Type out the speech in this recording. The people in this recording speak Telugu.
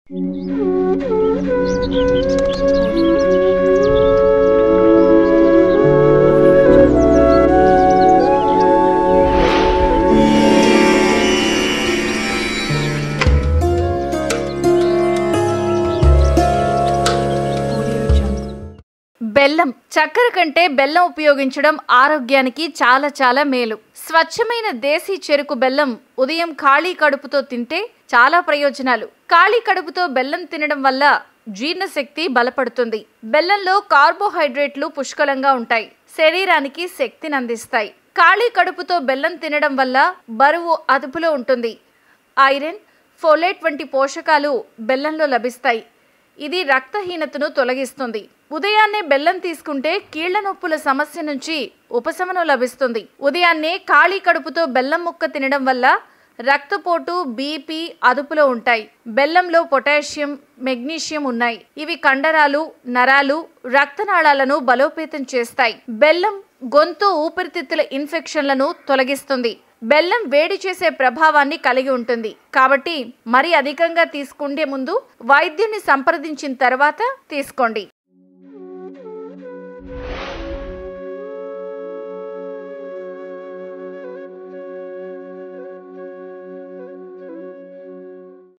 బెల్లం చక్కెర కంటే బెల్లం ఉపయోగించడం ఆరోగ్యానికి చాలా మేలు. స్వచ్ఛమైన దేశీ చెరుకు బెల్లం ఉదయం ఖాళీ కడుపుతో తింటే చాలా ప్రయోజనాలు. ఖాళీ కడుపుతో బెల్లం తినడం వల్ల జీర్ణశక్తి బలపడుతుంది. బెల్లంలో కార్బోహైడ్రేట్లు పుష్కలంగా ఉంటాయి. శరీరానికి శక్తిని అందిస్తాయి. ఖాళీ కడుపుతో బెల్లం తినడం వల్ల బరువు అదుపులో ఉంటుంది. ఐరన్, ఫోలేట్ వంటి పోషకాలు బెల్లంలో లభిస్తాయి. ఇది రక్తహీనతను తొలగిస్తుంది. ఉదయాన్నే బెల్లం తీసుకుంటే కీళ్ల నొప్పుల సమస్య నుంచి ఉపశమనం లభిస్తుంది. ఉదయాన్నే ఖాళీ కడుపుతో బెల్లం ముక్క తినడం వల్ల రక్తపోటు, బీపీ అదుపులో ఉంటాయి. బెల్లంలో పొటాషియం, మెగ్నీషియం ఉన్నాయి. ఇవి కండరాలు, నరాలు, రక్తనాళాలను బలోపేతం చేస్తాయి. బెల్లం గొంతు, ఊపిరితిత్తుల ఇన్ఫెక్షన్లను తొలగిస్తుంది. బెల్లం వేడి చేసే ప్రభావాన్ని కలిగి ఉంటుంది. కాబట్టి మరి అధికంగా తీసుకుంటే ముందు వైద్యుని సంప్రదించిన తర్వాత తీసుకోండి.